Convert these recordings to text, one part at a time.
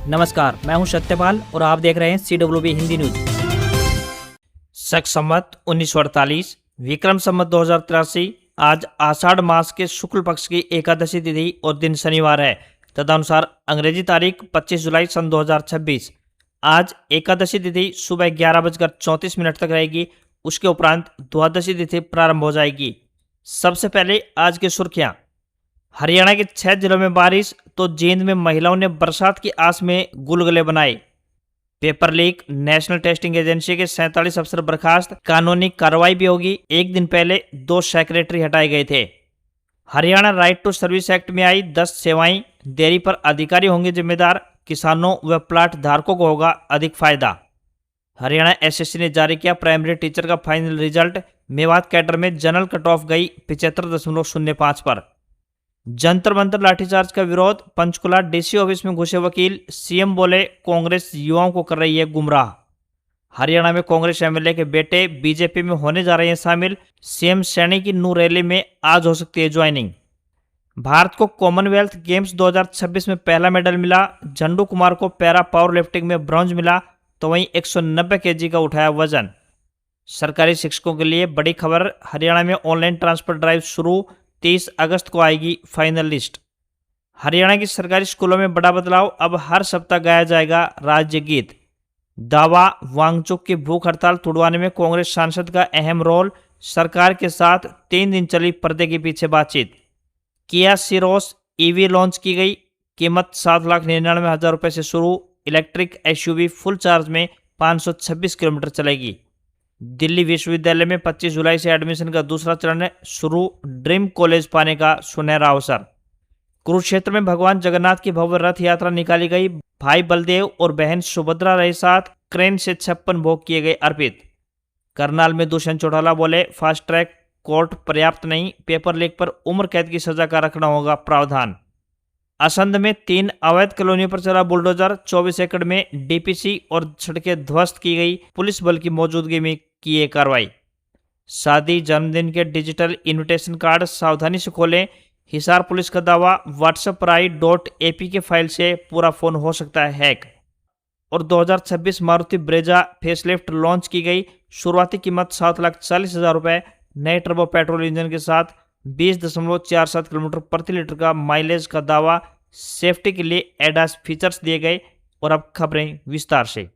नमस्कार, मैं हूं सत्यपाल और आप देख रहे हैं CWB हिंदी न्यूज। शक संवत 1948, विक्रम संवत 2083। आज आषाढ़ मास के शुक्ल पक्ष की एकादशी तिथि और दिन शनिवार है। तदनुसार अंग्रेजी तारीख 25 जुलाई सन 2026। आज एकादशी तिथि सुबह 11:34 तक रहेगी। उसके उपरांत द्वादशी तिथि प्रारंभ हो जाएगी। सबसे पहले आज की सुर्खियां। हरियाणा के 6 जिलों में बारिश तो जींद में महिलाओं ने बरसात की आस में गुलगुले बनाए। Paper leak, national testing agency के 47 अफसर बर्खास्त, कानूनी कार्रवाई भी होगी। एक दिन पहले 2 सेक्रेटरी हटाए गए थे। Haryana right to service act में आई 10 सेवाएं, देरी पर अधिकारी होंगे जिम्मेदार, किसानों व प्लाट धारकों को होगा अधिक फायदा। हरियाणा एसएससी ने जारी किया प्राइमरी टीचर का फाइनल रिजल्ट। मेवात कैडर में जनरल कट ऑफ गई 75.05 पर। जंतर मंतर लाठीचार्ज का विरोध, पंचकुला डीसी ऑफिस में घुसे वकील। सीएम बोले कांग्रेस युवाओं को कर रही है गुमराह। हरियाणा में कांग्रेस एमएलए के बेटे बीजेपी में होने जा रहे हैं शामिल। सीएम सैनी की नू रैली में आज हो सकती है ज्वाइनिंग। भारत को कॉमनवेल्थ गेम्स 2026 में पहला मेडल मिला। झंडू कुमार को पैरा पावर लिफ्टिंग में ब्रॉन्ज मिला, तो वहीं 190 kg का उठाया वजन। सरकारी शिक्षकों के लिए बड़ी खबर, हरियाणा में ऑनलाइन ट्रांसफर ड्राइव शुरू। 30 अगस्त को आएगी फाइनल लिस्ट। हरियाणा की सरकारी स्कूलों में बड़ा बदलाव, अब हर सप्ताह गाया जाएगा राज्य गीत। दावा, वांगचुक की भूख हड़ताल तुड़वाने में कांग्रेस सांसद का अहम रोल। सरकार के साथ 3 दिन चली पर्दे के पीछे बातचीत। किया सिरोस ईवी लॉन्च की गई, कीमत 7,99,000 रुपये से शुरू। इलेक्ट्रिक एसयूवी फुल चार्ज में 526 किलोमीटर चलेगी। दिल्ली विश्वविद्यालय में 25 जुलाई से एडमिशन का दूसरा चरण शुरू। ड्रीम कॉलेज पाने का सुनहरा अवसर। कुरुक्षेत्र में भगवान जगन्नाथ की भव्य रथ यात्रा निकाली गई। भाई बलदेव और बहन सुभद्रा रहे साथ। क्रेन से 56 भोग किए गए अर्पित। करनाल में दुष्यंत चौटाला बोले फास्ट ट्रैक कोर्ट पर्याप्त नहीं, पेपर लीक पर उम्र कैद की सजा का रखना होगा प्रावधान। असंध में 3 अवैध कॉलोनियों पर चला बुलडोजर। 24 एकड़ में डीपीसी और सड़कें ध्वस्त की गई। पुलिस बल की मौजूदगी में की ये कार्रवाई। शादी जन्मदिन के डिजिटल इनविटेशन कार्ड सावधानी से खोलें। हिसार पुलिस का दावा, व्हाट्सएप पर आई .apk फाइल से पूरा फोन हो सकता है हैक। और 2026 मारुति ब्रेजा फेसलिफ्ट लॉन्च की गई। शुरुआती कीमत 7,40,000 रुपये। नए टर्बो पेट्रोल इंजन के साथ 20.47 किलोमीटर प्रति लीटर का माइलेज का दावा। सेफ्टी के लिए एडास फीचर्स दिए गए। और अब खबरें विस्तार से।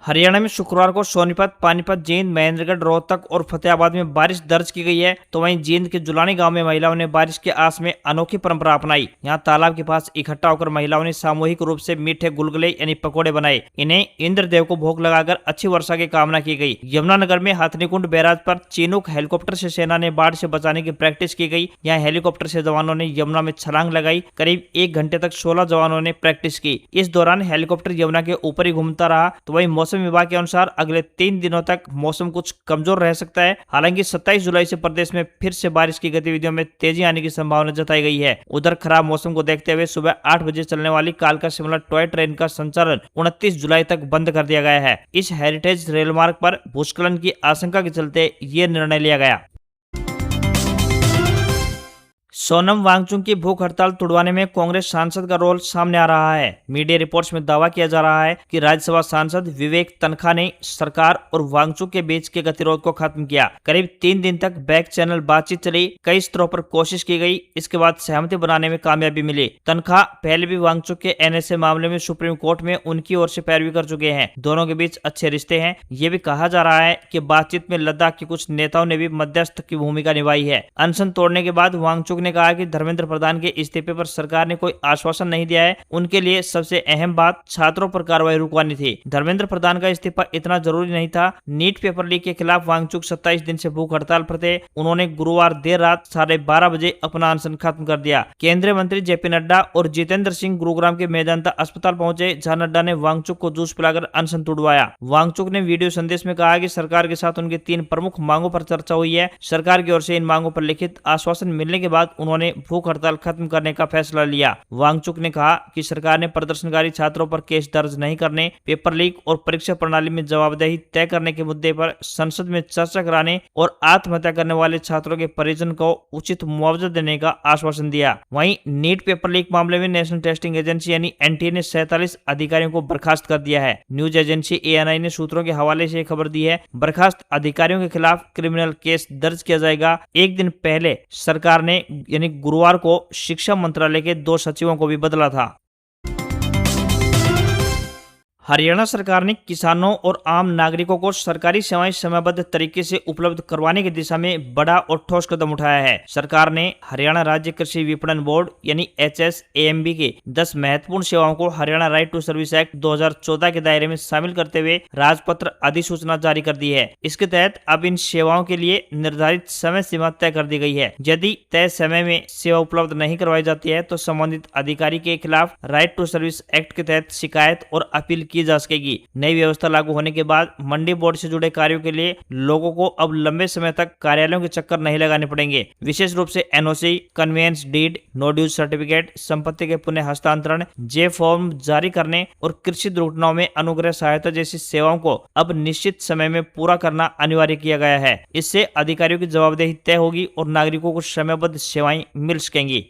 हरियाणा में शुक्रवार को सोनीपत, पानीपत, जींद, महेंद्रगढ़, रोहतक और फतेहाबाद में बारिश दर्ज की गई है, तो वहीं जींद के जुलानी गांव में महिलाओं ने बारिश के आस में अनोखी परंपरा अपनाई। यहां तालाब के पास इकट्ठा होकर महिलाओं ने सामूहिक रूप से मीठे गुलगुले यानी पकोड़े बनाए। इन्हें इंद्रदेव को भोग लगाकर अच्छी वर्षा की कामना की गई। यमुनानगर में हाथनीकुंड बैराज पर चिनूक हेलीकॉप्टर से सेना ने बाढ़ से बचाने की प्रैक्टिस की गई। यहाँ हेलीकॉप्टर से जवानों ने यमुना में छलांग लगाई। करीब 1 घंटे तक 16 जवानों ने प्रैक्टिस की। इस दौरान हेलीकॉप्टर यमुना के ऊपर ही घूमता रहा। तो वहीं मौसम विभाग के अनुसार अगले 3 दिनों तक मौसम कुछ कमजोर रह सकता है। हालांकि 27 जुलाई से प्रदेश में फिर से बारिश की गतिविधियों में तेजी आने की संभावना जताई गई है। उधर खराब मौसम को देखते हुए सुबह 8 बजे चलने वाली कालका शिमला टॉय ट्रेन का संचालन 29 जुलाई तक बंद कर दिया गया है। इस हेरिटेज रेल मार्ग पर भूस्खलन की आशंका के चलते ये निर्णय लिया गया। सोनम वांगचुक की भूख हड़ताल तुड़वाने में कांग्रेस सांसद का रोल सामने आ रहा है। मीडिया रिपोर्ट्स में दावा किया जा रहा है कि राज्यसभा सांसद विवेक तनखा ने सरकार और वांगचुक के बीच के गतिरोध को खत्म किया। करीब 3 दिन तक बैक चैनल बातचीत चली। कई स्तरों पर कोशिश की गई। इसके बाद सहमति बनाने में कामयाबी मिली। तनखा पहले भी वांगचुक के एनएसए मामले में सुप्रीम कोर्ट में उनकी ओर से पैरवी कर चुके हैं। दोनों के बीच अच्छे रिश्ते हैं। ये भी कहा जा रहा है कि बातचीत में लद्दाख के कुछ नेताओं ने भी मध्यस्थ की भूमिका निभाई है। अनशन तोड़ने के बाद वांगचुक ने कहा कि धर्मेंद्र प्रधान के इस्तीफे पर सरकार ने कोई आश्वासन नहीं दिया है। उनके लिए सबसे अहम बात छात्रों पर कार्रवाई रुकवानी थी। धर्मेंद्र प्रधान का इस्तीफा इतना जरूरी नहीं था। नीट पेपर लीक के खिलाफ वांगचुक 27 दिन से भूख हड़ताल पर थे। उन्होंने गुरुवार देर रात 12:30 बजे अपना अनशन खत्म कर दिया। केंद्रीय मंत्री जेपी नड्डा और जितेंद्र सिंह गुरुग्राम के मेदांता अस्पताल पहुंचे, जहां नड्डा ने वांगचुक को जूस पिलाकर अनशन तुड़वाया। वांगचुक ने वीडियो संदेश में कहा कि सरकार के साथ उनकी 3 प्रमुख मांगों पर चर्चा हुई है। सरकार की ओर से इन मांगों पर लिखित आश्वासन मिलने के बाद बाद उन्होंने भूख हड़ताल खत्म करने का फैसला लिया। वांगचुक ने कहा कि सरकार ने प्रदर्शनकारी छात्रों पर केस दर्ज नहीं करने, पेपर लीक और परीक्षा प्रणाली में जवाबदेही तय करने के मुद्दे पर संसद में चर्चा कराने और आत्महत्या करने वाले छात्रों के परिजन को उचित मुआवजा देने का आश्वासन दिया। वहीं नीट पेपर लीक मामले में नेशनल टेस्टिंग एजेंसी यानी एनटीए ने 47 अधिकारियों को बर्खास्त कर दिया है। न्यूज एजेंसी एएनआई ने सूत्रों के हवाले से खबर दी है, बर्खास्त अधिकारियों के खिलाफ क्रिमिनल केस दर्ज किया जाएगा। एक दिन पहले सरकार ने यानी गुरुवार को शिक्षा मंत्रालय के 2 सचिवों को भी बदला था। हरियाणा सरकार ने किसानों और आम नागरिकों को सरकारी सेवाएं समयबद्ध तरीके से उपलब्ध करवाने की दिशा में बड़ा और ठोस कदम उठाया है। सरकार ने हरियाणा राज्य कृषि विपणन बोर्ड यानी HSAMB के 10 महत्वपूर्ण सेवाओं को Haryana right to service act 2014 के दायरे में शामिल करते हुए राजपत्र अधिसूचना जारी कर दी है। इसके तहत अब इन सेवाओं के लिए निर्धारित समय सीमा तय कर दी गई है। यदि तय समय में सेवा उपलब्ध नहीं करवाई जाती है तो संबंधित अधिकारी के खिलाफ राइट टू सर्विस एक्ट के तहत शिकायत और अपील की जा सकेगी। नई व्यवस्था लागू होने के बाद मंडी बोर्ड से जुड़े कार्यों के लिए लोगों को अब लंबे समय तक कार्यालयों के चक्कर नहीं लगाने पड़ेंगे। विशेष रूप से NOC, conveyance deed, no dues certificate, संपत्ति के पुनः हस्तांतरण, जे फॉर्म जारी करने और कृषि दुर्घटनाओं में अनुग्रह सहायता जैसी सेवाओं को अब निश्चित समय में पूरा करना अनिवार्य किया गया है। इससे अधिकारियों की जवाबदेही तय होगी और नागरिकों को समयबद्ध सेवाएं मिल सकेंगी।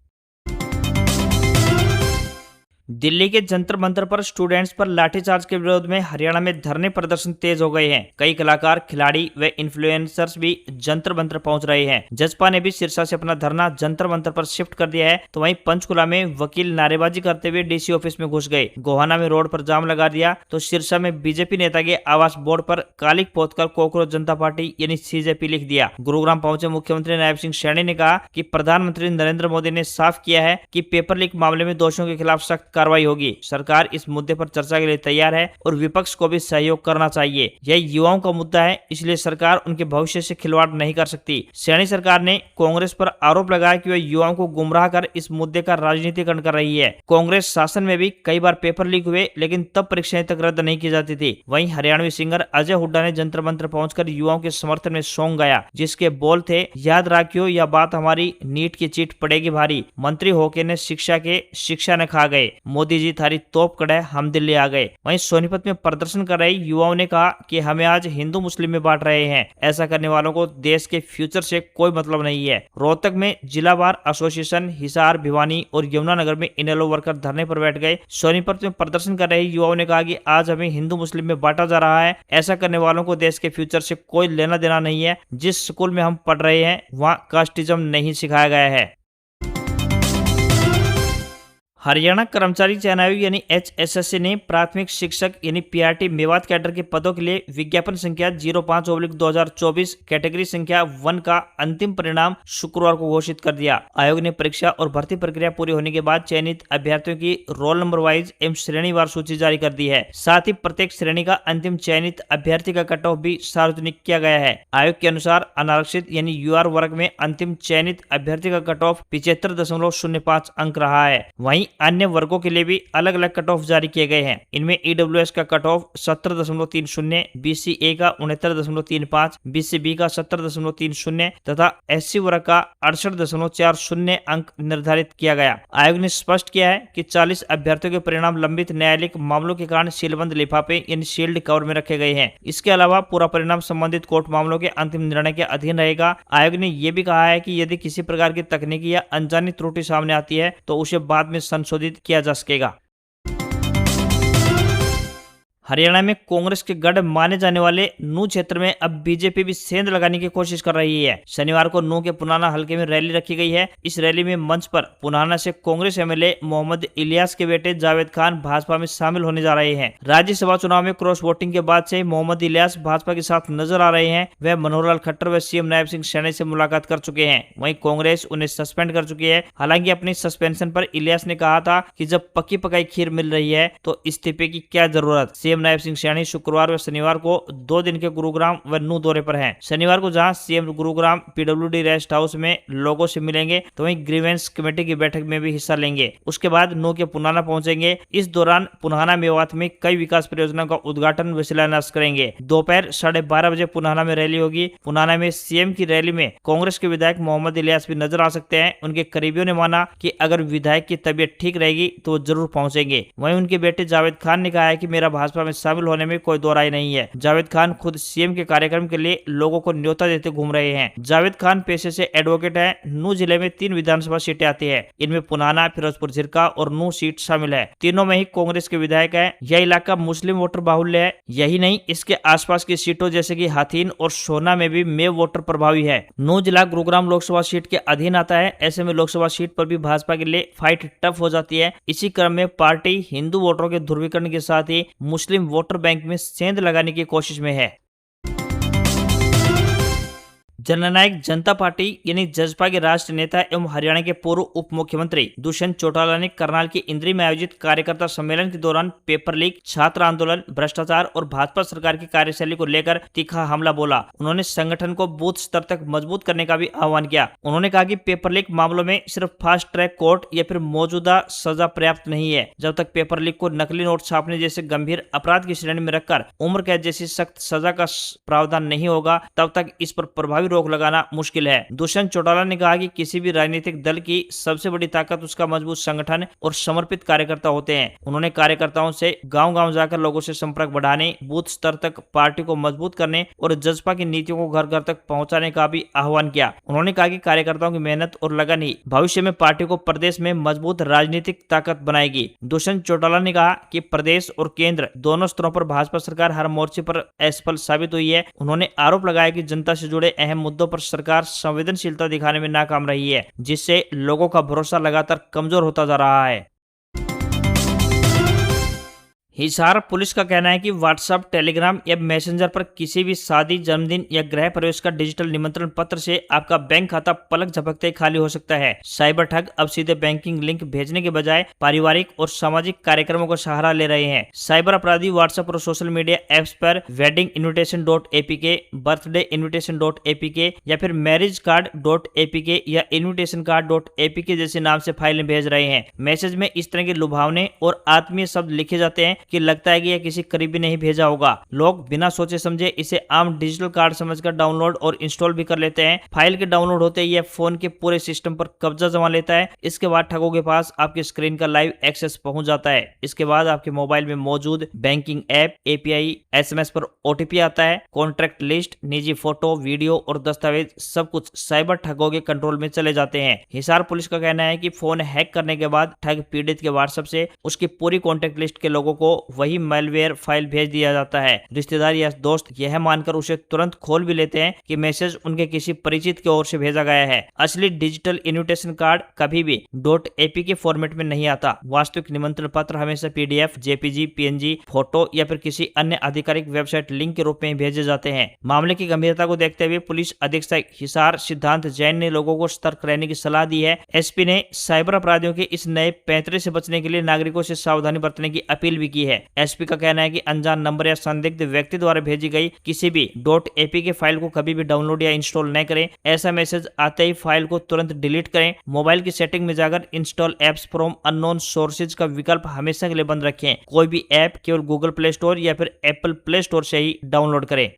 दिल्ली के जंतर मंतर पर स्टूडेंट्स पर लाठीचार्ज के विरोध में हरियाणा में धरने प्रदर्शन तेज हो गए हैं। कई कलाकार, खिलाड़ी व इन्फ्लुएंसर्स भी जंतर मंतर पहुंच रहे हैं। जसपा ने भी सिरसा से अपना धरना जंतर मंतर पर शिफ्ट कर दिया है, तो वहीं पंचकुला में वकील नारेबाजी करते हुए डीसी ऑफिस में घुस गए। गोहाना में रोड पर जाम लगा दिया तो सिरसा में बीजेपी नेता के आवास बोर्ड पर कालिक पोतकर कॉकरोच जनता पार्टी यानी सीजेपी लिख दिया। गुरुग्राम पहुंचे मुख्यमंत्री नायब सिंह सैनी ने कहा कि प्रधानमंत्री नरेंद्र मोदी ने साफ किया है कि पेपर लीक मामले में दोषियों के खिलाफ सख्त कार्रवाई होगी। सरकार इस मुद्दे पर चर्चा के लिए तैयार है और विपक्ष को भी सहयोग करना चाहिए। यह युवाओं का मुद्दा है, इसलिए सरकार उनके भविष्य से खिलवाड़ नहीं कर सकती। सैनी सरकार ने कांग्रेस पर आरोप लगाया कि वह युवाओं को गुमराह कर इस मुद्दे का राजनीतिकरण कर रही है। कांग्रेस शासन में भी कई बार पेपर लीक हुए, लेकिन तब परीक्षाएं तक रद्द नहीं की जाती थी। वहीं हरियाणवी सिंगर अजय हुड्डा ने जंतर मंतर पहुंचकर युवाओं के समर्थन में सॉन्ग गाया, जिसके बोल थे, याद रखियो यह बात हमारी, नीट की चीट पड़ेगी भारी, मंत्री होके ने शिक्षा न खा गए, मोदी जी थारी तोप कड़े, हम दिल्ली आ गए। वहीं सोनीपत में प्रदर्शन कर रहे युवाओं ने कहा कि हमें आज हिंदू मुस्लिम में बांट रहे हैं। ऐसा करने वालों को देश के फ्यूचर से कोई मतलब नहीं है। रोहतक में जिला बार एसोसिएशन, हिसार, भिवानी और यमुनानगर में इनेलो वर्कर धरने पर बैठ गए। सोनीपत में प्रदर्शन कर रहे युवाओं ने कहा कि आज हमें हिंदू मुस्लिम में बांटा जा रहा है। ऐसा करने वालों को देश के फ्यूचर से कोई लेना देना नहीं है। जिस स्कूल में हम पढ़ रहे हैं वहाँ कास्टिज्म नहीं सिखाया गया है। हरियाणा कर्मचारी चयन आयोग यानी HSSC ने प्राथमिक शिक्षक यानी PRT मेवात कैडर के पदों के लिए विज्ञापन संख्या 05/2024 कैटेगरी संख्या 1 का अंतिम परिणाम शुक्रवार को घोषित कर दिया। आयोग ने परीक्षा और भर्ती प्रक्रिया पूरी होने के बाद चयनित अभ्यर्थियों की रोल नंबर वाइज एवं श्रेणीवार सूची जारी कर दी है। साथ ही प्रत्येक श्रेणी का अंतिम चयनित अभ्यर्थी का कट ऑफ भी सार्वजनिक किया गया है। आयोग के अनुसार अनारक्षित यानी UR वर्ग में अंतिम चयनित अभ्यर्थी का कट ऑफ 75.05 अंक रहा है। वहीं अन्य वर्गों के लिए भी अलग अलग कट ऑफ जारी किए गए हैं। इनमें EWS का कट ऑफ 70.30, BCA का 69.35, BCB का 70.30 तथा SC वर्ग का 68.40 अंक निर्धारित किया गया। आयोग ने स्पष्ट किया है कि 40 अभ्यर्थियों के परिणाम लंबित न्यायालयिक मामलों के कारण सीलबंद लिफाफे यानी सील्ड कवर में रखे गए हैं। इसके अलावा पूरा परिणाम संबंधित कोर्ट मामलों के अंतिम निर्णय के अधीन रहेगा। आयोग ने यह भी कहा है कि यदि किसी प्रकार की तकनीकी या अनजानी त्रुटि सामने आती है तो उसे बाद में संशोधित किया जा सकेगा। हरियाणा में कांग्रेस के गढ़ माने जाने वाले नूह क्षेत्र में अब बीजेपी भी सेंध लगाने की कोशिश कर रही है। शनिवार को नूह के पुनाना हलके में रैली रखी गई है। इस रैली में मंच पर पुनाना से कांग्रेस MLA मोहम्मद इलियास के बेटे जावेद खान भाजपा में शामिल होने जा रहे हैं। राज्यसभा चुनाव में क्रॉस वोटिंग के बाद से मोहम्मद इलियास भाजपा के साथ नजर आ रहे हैं। वह मनोहर लाल खट्टर व CM नायब सिंह सैनी से मुलाकात कर चुके हैं। वहीं कांग्रेस उन्हें सस्पेंड कर चुकी है। हालांकि अपनी सस्पेंशन पर इलियास ने कहा था कि जब पकी पकाई खीर मिल रही है तो इस्तीफे की क्या जरूरत। CM सीएम नायब सिंह सैनी शुक्रवार व शनिवार को 2 दिन के गुरुग्राम व नू दौरे पर हैं। शनिवार को जहां CM Gurugram PWD rest house में लोगों से मिलेंगे तो वहीं ग्रीवेंस कमेटी की बैठक में भी हिस्सा लेंगे। उसके बाद नू के पुनाना पहुंचेंगे। इस दौरान पुनाना मेवात में कई विकास परियोजनाओं का उद्घाटन व शिलान्यास करेंगे। दोपहर 12:30 बजे पुनाना में रैली होगी। पुनाना में सीएम की रैली में कांग्रेस के विधायक मोहम्मद इलियास भी नजर आ सकते हैं। उनके करीबियों ने माना कि अगर विधायक की तबीयत ठीक रहेगी तो वो जरूर पहुंचेंगे। वहीं उनके बेटे जावेद खान ने कहा है कि मेरा भाजपा में शामिल होने में कोई दो राय नहीं है। जावेद खान खुद सीएम के कार्यक्रम के लिए लोगों को न्योता देते घूम रहे हैं। जावेद खान पेशे से एडवोकेट है। नू जिले में 3 विधानसभा सीटें आती है। इनमें पुनाना, फिरोजपुर झिरका और नू सीट शामिल है। तीनों में ही कांग्रेस के विधायक है। यह इलाका मुस्लिम वोटर बाहुल्य है। यही नहीं, इसके आसपास की सीटों जैसे कि हाथीन और सोना में भी मेव वोटर प्रभावी है। नू जिला गुरुग्राम लोकसभा सीट के अधीन आता है। ऐसे में लोकसभा सीट पर भी भाजपा के लिए फाइट टफ हो जाती है। इसी क्रम में पार्टी हिंदू वोटरों के ध्रुवीकरण के साथ ही मुस्लिम वोटर बैंक में सेंध लगाने की कोशिश में है। जननायक जनता पार्टी यानी जसपा के राष्ट्रीय नेता एवं हरियाणा के पूर्व उप मुख्यमंत्री दुष्यंत चौटाला ने करनाल के इंद्री में आयोजित कार्यकर्ता सम्मेलन के दौरान पेपर लीक, छात्र आंदोलन, भ्रष्टाचार और भाजपा सरकार की कार्यशैली को लेकर तीखा हमला बोला। उन्होंने संगठन को बूथ स्तर तक मजबूत करने का भी आह्वान किया। उन्होंने कहा कि पेपर लीक मामलों में सिर्फ फास्ट ट्रैक कोर्ट या फिर मौजूदा सजा पर्याप्त नहीं है। जब तक पेपर लीक को नकली नोट छापने जैसे गंभीर अपराध की श्रेणी में रखकर उम्र कैद जैसी सख्त सजा का प्रावधान नहीं होगा, तब तक इस पर प्रभावी रोक लगाना मुश्किल है। दुष्यंत चौटाला ने कहा कि किसी भी राजनीतिक दल की सबसे बड़ी ताकत उसका मजबूत संगठन और समर्पित कार्यकर्ता होते हैं। उन्होंने कार्यकर्ताओं से गांव-गांव जाकर लोगों से संपर्क बढ़ाने, बूथ स्तर तक पार्टी को मजबूत करने और जसपा की नीतियों को घर-घर तक पहुंचाने का भी आह्वान किया। उन्होंने कहा कि कार्यकर्ताओं की मेहनत और लगन ही भविष्य में पार्टी को प्रदेश में मजबूत राजनीतिक ताकत बनाएगी। दुष्यंत चौटाला ने कहा कि प्रदेश और केंद्र दोनों स्तरों पर भाजपा सरकार हर मोर्चे पर असफल साबित हुई है। उन्होंने आरोप लगाया कि जनता से जुड़े अहम मुद्दों पर सरकार संवेदनशीलता दिखाने में नाकाम रही है, जिससे लोगों का भरोसा लगातार कमजोर होता जा रहा है। हिसार पुलिस का कहना है कि व्हाट्सएप, टेलीग्राम या मैसेंजर पर किसी भी शादी, जन्मदिन या गृह प्रवेश का डिजिटल निमंत्रण पत्र से आपका बैंक खाता पलक झपकते ही खाली हो सकता है। साइबर ठग अब सीधे बैंकिंग लिंक भेजने के बजाय पारिवारिक और सामाजिक कार्यक्रमों का सहारा ले रहे हैं। साइबर अपराधी व्हाट्सएप और सोशल मीडिया एप्स पर weddinginvitation.apk, birthdayinvitation.apk या फिर marriagecard.apk या invitationcard.apk जैसे नाम से फाइलें भेज रहे हैं। मैसेज में इस तरह के लुभावने और आत्मीय शब्द लिखे जाते हैं कि लगता है कि यह किसी करीबी ने ही भेजा होगा। लोग बिना सोचे समझे इसे आम डिजिटल कार्ड समझकर डाउनलोड और इंस्टॉल भी कर लेते हैं। फाइल के डाउनलोड होते ही यह फोन के पूरे सिस्टम पर कब्जा जमा लेता है। इसके बाद ठगों के पास आपकी स्क्रीन का लाइव एक्सेस पहुंच जाता है। इसके बाद आपके मोबाइल में मौजूद बैंकिंग ऐप, एपीआई, एसएमएस पर ओटीपी आता है। कॉन्ट्रैक्ट लिस्ट, निजी फोटो, वीडियो और दस्तावेज सब कुछ साइबर ठगों के कंट्रोल में चले जाते हैं। हिसार पुलिस का कहना है कि फोन हैक करने के बाद ठग पीड़ित के व्हाट्सएप से उसकी पूरी कॉन्टैक्ट लिस्ट के लोगों को वही मैलवेयर फाइल भेज दिया जाता है। रिश्तेदार या दोस्त यह मानकर उसे तुरंत खोल भी लेते हैं कि मैसेज उनके किसी परिचित की ओर से भेजा गया है। असली डिजिटल इन्विटेशन कार्ड कभी भी .apk फॉर्मेट में नहीं आता। वास्तविक निमंत्रण पत्र हमेशा पीडीएफ, जेपीजी, पीएनजी, फोटो या फिर किसी अन्य आधिकारिक वेबसाइट लिंक के रूप में भेजे जाते हैं। मामले की गंभीरता को देखते हुए पुलिस अधीक्षक हिसार सिद्धांत जैन ने लोगों को सतर्क रहने की सलाह दी है। एसपी ने साइबर अपराधियों के इस नए पैंतरे से बचने के लिए नागरिकों से सावधानी बरतने की अपील भी की है। एसपी का कहना है कि अनजान नंबर या संदिग्ध व्यक्ति द्वारा भेजी गई किसी भी .apk फाइल को कभी भी डाउनलोड या इंस्टॉल न करें। ऐसा मैसेज आते ही फाइल को तुरंत डिलीट करें। मोबाइल की सेटिंग में जाकर install apps from unknown sources का विकल्प हमेशा के लिए बंद रखें। कोई भी ऐप केवल गूगल प्ले स्टोर या फिर एप्पल प्ले स्टोर से ही डाउनलोड करें।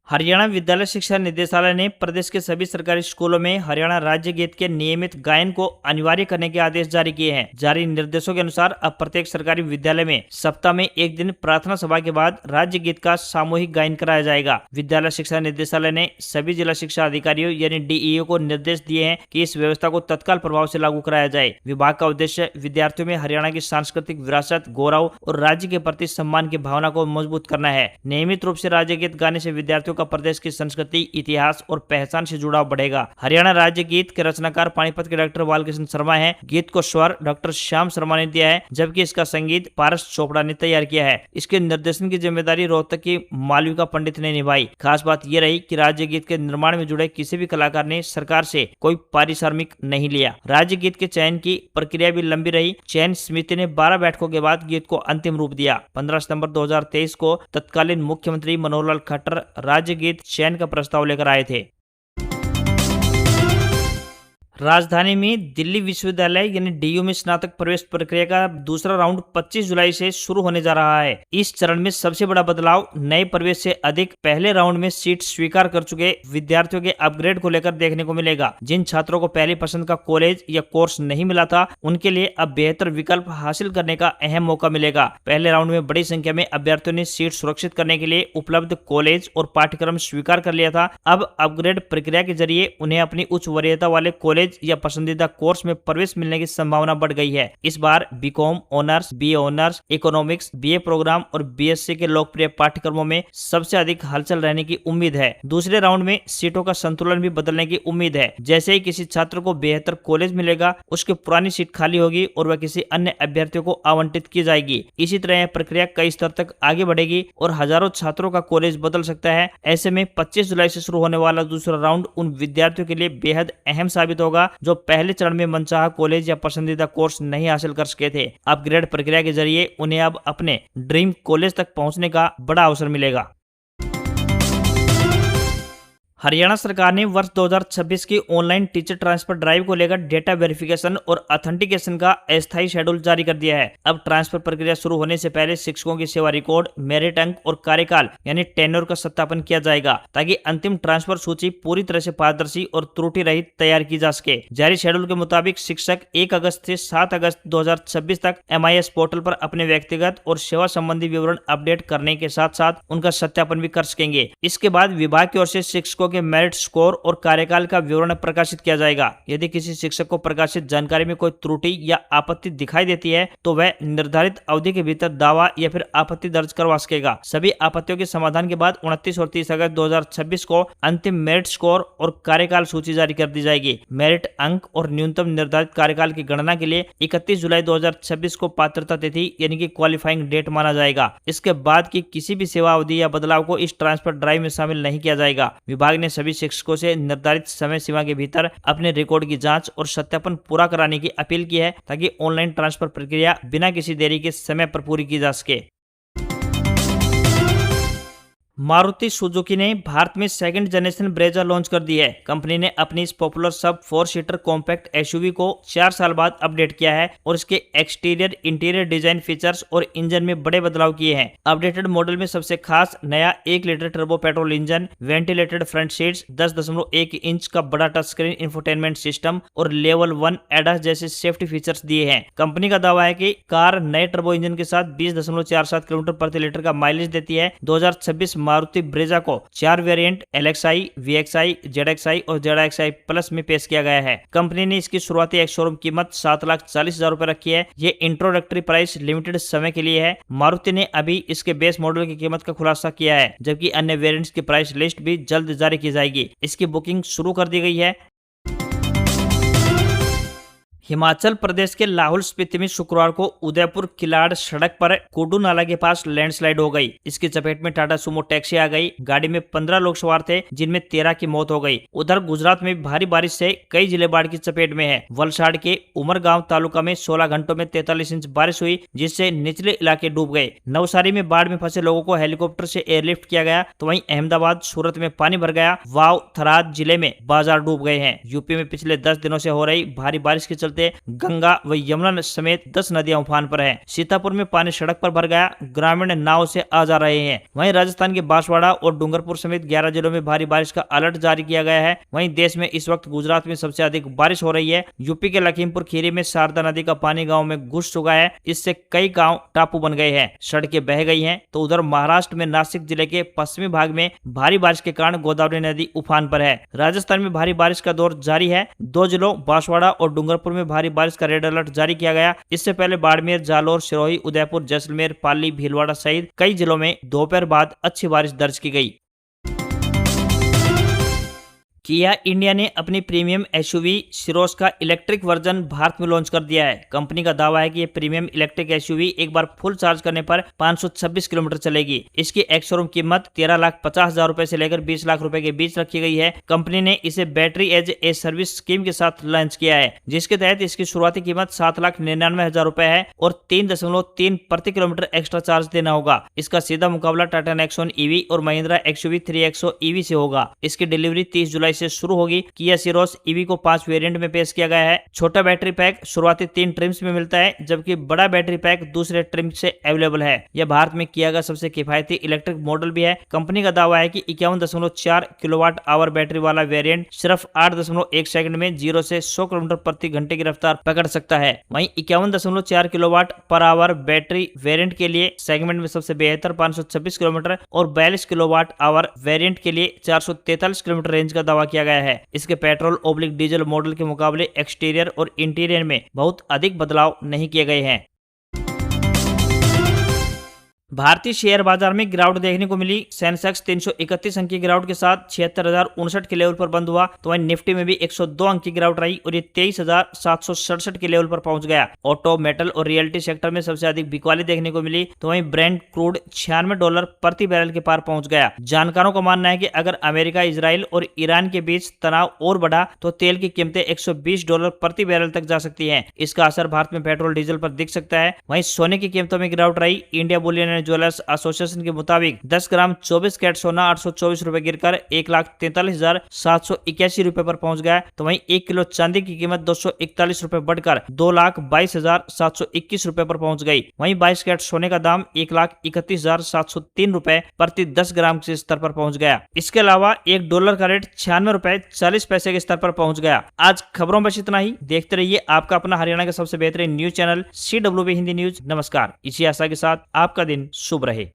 हरियाणा विद्यालय शिक्षा निदेशालय ने प्रदेश के सभी सरकारी स्कूलों में हरियाणा राज्य गीत के नियमित गायन को अनिवार्य करने के आदेश जारी किए हैं। जारी निर्देशों के अनुसार अब प्रत्येक सरकारी विद्यालय में सप्ताह में एक दिन प्रार्थना सभा के बाद राज्य गीत का सामूहिक गायन कराया जाएगा। विद्यालय शिक्षा निदेशालय ने सभी जिला शिक्षा अधिकारियों यानी डीईओ को निर्देश दिए हैं कि इस व्यवस्था को तत्काल प्रभाव से लागू कराया जाए। विभाग का उद्देश्य विद्यार्थियों में हरियाणा की सांस्कृतिक विरासत, गौरव और राज्य के प्रति सम्मान की भावना को मजबूत करना है। नियमित रूप से राज्य गीत गाने से विद्यार्थियों का प्रदेश की संस्कृति, इतिहास और पहचान से जुड़ाव बढ़ेगा। हरियाणा राज्य गीत के रचनाकार पानीपत के डॉक्टर बालकृष्ण शर्मा हैं। गीत को स्वर डॉक्टर श्याम शर्मा ने दिया है, जबकि इसका संगीत पारस चोपड़ा ने तैयार किया है। इसके निर्देशन की जिम्मेदारी रोहतक की मालविका पंडित ने निभाई। खास बात यह रही कि राज्य गीत के निर्माण में जुड़े किसी भी कलाकार ने सरकार से कोई पारिश्रमिक नहीं लिया। राज्य गीत के चयन की प्रक्रिया भी लंबी रही। चयन समिति ने 12 बैठकों के बाद गीत को अंतिम रूप दिया। 15 सितंबर 2023 को तत्कालीन मुख्यमंत्री मनोहर लाल खट्टर राज्य गीत चयन का प्रस्ताव लेकर आए थे। राजधानी में दिल्ली विश्वविद्यालय यानी डीयू में स्नातक प्रवेश प्रक्रिया का दूसरा राउंड 25 जुलाई से शुरू होने जा रहा है। इस चरण में सबसे बड़ा बदलाव नए प्रवेश से अधिक पहले राउंड में सीट स्वीकार कर चुके विद्यार्थियों के अपग्रेड को लेकर देखने को मिलेगा। जिन छात्रों को पहली पसंद का कॉलेज या कोर्स नहीं मिला था, उनके लिए अब बेहतर विकल्प हासिल करने का अहम मौका मिलेगा। पहले राउंड में बड़ी संख्या में अभ्यर्थियों ने सीट सुरक्षित करने के लिए उपलब्ध कॉलेज और पाठ्यक्रम स्वीकार कर लिया था। अब अपग्रेड प्रक्रिया के जरिए उन्हें अपनी उच्च वरीयता वाले कॉलेज या पसंदीदा कोर्स में प्रवेश मिलने की संभावना बढ़ गई है। इस बार BCom honours, BA honours, economics, BA program और बीएससी के लोकप्रिय पाठ्यक्रमों में सबसे अधिक हलचल रहने की उम्मीद है। दूसरे राउंड में सीटों का संतुलन भी बदलने की उम्मीद है। जैसे ही किसी छात्र को बेहतर कॉलेज मिलेगा, उसकी पुरानी सीट खाली होगी और वह किसी अन्य अभ्यर्थियों को आवंटित की जाएगी। इसी तरह यह प्रक्रिया कई स्तर तक आगे बढ़ेगी और हजारों छात्रों का कॉलेज बदल सकता है। ऐसे में 25 जुलाई से शुरू होने वाला दूसरा राउंड उन विद्यार्थियों के लिए बेहद अहम साबित होगा जो पहले चरण में मनचाहा कॉलेज या पसंदीदा कोर्स नहीं हासिल कर सके थे। अपग्रेड प्रक्रिया के जरिए उन्हें अब अपने ड्रीम कॉलेज तक पहुंचने का बड़ा अवसर मिलेगा। हरियाणा सरकार ने वर्ष 2026 की ऑनलाइन टीचर ट्रांसफर ड्राइव को लेकर डेटा वेरिफिकेशन और ऑथेंटिकेशन का अस्थायी शेड्यूल जारी कर दिया है। अब ट्रांसफर प्रक्रिया शुरू होने से पहले शिक्षकों की सेवा रिकॉर्ड, मेरिट अंक और कार्यकाल यानी टेन्योर का सत्यापन किया जाएगा, ताकि अंतिम ट्रांसफर सूची पूरी तरह से पारदर्शी और त्रुटि रहित तैयार की जा सके। जारी शेड्यूल के मुताबिक शिक्षक 1 अगस्त से 7 अगस्त 2026 तक MIS पोर्टल पर अपने व्यक्तिगत और सेवा संबंधी विवरण अपडेट करने के साथ साथ उनका सत्यापन भी कर सकेंगे। इसके बाद विभाग की ओर से शिक्षकों के मेरिट स्कोर और कार्यकाल का विवरण प्रकाशित किया जाएगा। यदि किसी शिक्षक को प्रकाशित जानकारी में कोई त्रुटि या आपत्ति दिखाई देती है, तो वह निर्धारित अवधि के भीतर दावा या फिर आपत्ति दर्ज करवा सकेगा। सभी आपत्तियों के समाधान के बाद 29 और 30 अगस्त 2026 को अंतिम मेरिट स्कोर और कार्यकाल सूची जारी कर दी जाएगी। मेरिट अंक और न्यूनतम निर्धारित कार्यकाल की गणना के लिए 31 जुलाई 2026 को पात्रता तिथि यानी कि क्वालिफाइंग डेट माना जाएगा। इसके बाद की किसी भी सेवा अवधि या बदलाव को इस ट्रांसफर ड्राइव में शामिल नहीं किया जाएगा। विभाग ने सभी शिक्षकों से निर्धारित समय सीमा के भीतर अपने रिकॉर्ड की जांच और सत्यापन पूरा कराने की अपील की है, ताकि ऑनलाइन ट्रांसफर प्रक्रिया बिना किसी देरी के समय पर पूरी की जा सके। मारुति सुजुकी ने भारत में सेकंड जनरेशन ब्रेजा लॉन्च कर दी है। कंपनी ने अपनी इस पॉपुलर सब 4 सीटर कॉम्पैक्ट एसयूवी को 4 साल बाद अपडेट किया है और इसके एक्सटीरियर इंटीरियर डिजाइन फीचर्स और इंजन में बड़े बदलाव किए हैं। अपडेटेड मॉडल में सबसे खास नया 1 litre turbo petrol engine, ventilated front seats, 10.1 inch का बड़ा टच स्क्रीन इंफोटेनमेंट सिस्टम और लेवल 1 एडास जैसे सेफ्टी फीचर्स दिए हैं। कंपनी का दावा है कि कार नए टर्बो इंजन के साथ 20.47 किलोमीटर प्रति लीटर का माइलेज देती है। 2026 मारुति ब्रेजा को 4 वेरिएंट LXI, VXI, ZXI और ZXI प्लस में पेश किया गया है। कंपनी ने इसकी शुरुआती एक शोरूम कीमत 7,40,000 रुपए रखी है। ये इंट्रोडक्टरी प्राइस लिमिटेड समय के लिए है। मारुति ने अभी इसके बेस मॉडल की कीमत का खुलासा किया है, जबकि अन्य वेरिएंट्स की प्राइस लिस्ट भी जल्द जारी की जाएगी। इसकी बुकिंग शुरू कर दी गई है। हिमाचल प्रदेश के लाहौल स्पीति में शुक्रवार को उदयपुर किलाड़ सड़क पर कुडू नाला के पास लैंडस्लाइड हो गई। इसकी चपेट में टाटा सुमो टैक्सी आ गई। गाड़ी में 15 लोग सवार थे, जिनमें 13 की मौत हो गई। उधर गुजरात में भारी बारिश से कई जिले बाढ़ की चपेट में है। वलसाड़ के उमरगांव तालुका में 16 घंटों में 43 इंच बारिश हुई, जिससे निचले इलाके डूब गए। नवसारी में बाढ़ में फंसे लोगों को हेलीकॉप्टर से एयरलिफ्ट किया गया, तो वहीं अहमदाबाद, सूरत में पानी भर गया। वाव, थराद जिले में बाजार डूब गए हैं। यूपी में पिछले 10 दिनों से हो रही भारी बारिश के चलते गंगा व यमुना समेत 10 नदियां उफान पर हैं। सीतापुर में पानी सड़क पर भर गया, ग्रामीण नाव से आ जा रहे हैं। वहीं राजस्थान के बांसवाड़ा और डूंगरपुर समेत 11 जिलों में भारी बारिश का अलर्ट जारी किया गया है। वहीं देश में इस वक्त गुजरात में सबसे अधिक बारिश हो रही है। यूपी के लखीमपुर खीरी में शारदा नदी का पानी गाँव में घुस चुका है। इससे कई गाँव टापू बन गए हैं, सड़कें बह गई हैं। तो उधर महाराष्ट्र में नासिक जिले के पश्चिमी भाग में भारी बारिश के कारण गोदावरी नदी उफान पर है। राजस्थान में भारी बारिश का दौर जारी है। 2 जिलों बांसवाड़ा और डूंगरपुर में भारी बारिश का रेड अलर्ट जारी किया गया। इससे पहले बाड़मेर, जालोर, सिरोही, उदयपुर, जैसलमेर, पाली, भीलवाड़ा सहित कई जिलों में दोपहर बाद अच्छी बारिश दर्ज की गई। किया इंडिया ने अपनी प्रीमियम एसयूवी सिरोस का इलेक्ट्रिक वर्जन भारत में लॉन्च कर दिया है। कंपनी का दावा है कि ये प्रीमियम इलेक्ट्रिक एसयूवी एक बार फुल चार्ज करने पर 526 किलोमीटर चलेगी। इसकी एक्स शोरूम कीमत 13,50,000 रुपए से लेकर 20 लाख रुपए के बीच रखी गई है। कंपनी ने इसे battery as a service scheme के साथ लॉन्च किया है, जिसके तहत इसकी शुरुआती कीमत 7,99,000 रुपए है और 3.3 प्रति किलोमीटर एक्स्ट्रा चार्ज देना होगा। इसका सीधा मुकाबला टाटा नेक्सॉन ईवी और महिंद्रा एक्सयूवी 3XO ईवी से होगा। इसकी डिलीवरी 30 जुलाई से शुरू होगी। किया सिरोस ईवी को 5 वेरिएंट में पेश किया गया है। छोटा बैटरी पैक शुरुआती 3 ट्रिम्स में मिलता है, जबकि बड़ा बैटरी पैक दूसरे ट्रिम से अवेलेबल है। यह भारत में किया का सबसे किफायती इलेक्ट्रिक मॉडल भी है। कंपनी का दावा है कि 51.4 किलोवाट आवर बैटरी वाला वेरिएंट सिर्फ 8.1 सेकंड में 0 से 100 किलोमीटर प्रति घंटे की रफ्तार पकड़ सकता है। वहीं 51.4 kilowatt per hour battery variant के लिए सेगमेंट में सबसे बेहतर 526 किलोमीटर और 42 किलोवाट आवर वेरिएंट के लिए 443 किलोमीटर रेंज का दावा किया गया है। इसके पेट्रोल/डीजल मॉडल के मुकाबले एक्सटीरियर और इंटीरियर में बहुत अधिक बदलाव नहीं किए गए हैं। भारतीय शेयर बाजार में गिरावट देखने को मिली। सेंसेक्स 331 अंक की गिरावट के साथ 76,059 के लेवल पर बंद हुआ। तो वहीं निफ्टी में भी 102 अंक की गिरावट रही और ये 23,767 के लेवल पर पहुंच गया। ऑटो, मेटल और रियल्टी सेक्टर में सबसे अधिक बिकवाली देखने को मिली। तो वहीं ब्रेंट क्रूड $96 प्रति बैरल के पार पहुंच गया। जानकारों का मानना है कि अगर अमेरिका, इजराइल और ईरान के बीच तनाव और बढ़ा तो तेल की कीमतें $120 प्रति बैरल तक जा सकती है। इसका असर भारत में पेट्रोल डीजल पर दिख सकता है। वहीं सोने की कीमतों में गिरावट रही। इंडिया बुलियन ज्वेलर्स एसोसिएशन के मुताबिक 10 ग्राम 24 कैरेट सोना 824 रुपए गिरकर 1,43,781 रुपए पर पहुंच गया। तो वहीं 1 किलो चांदी की कीमत 241 रुपए बढ़कर 2,22,721 रुपए पर पहुंच गई। वहीं 22 कैरेट सोने का दाम 1,31,703 रुपए प्रति 10 ग्राम के स्तर पर पहुंच गया। इसके अलावा $1 का रेट 96 रुपए 40 पैसे के स्तर पर पहुंच गया। आज खबरों में बस इतना ही। देखते रहिए आपका अपना हरियाणा का सबसे बेहतरीन news channel CWB Hindi news. नमस्कार। इसी आशा के साथ आपका दिन शुभ रहे।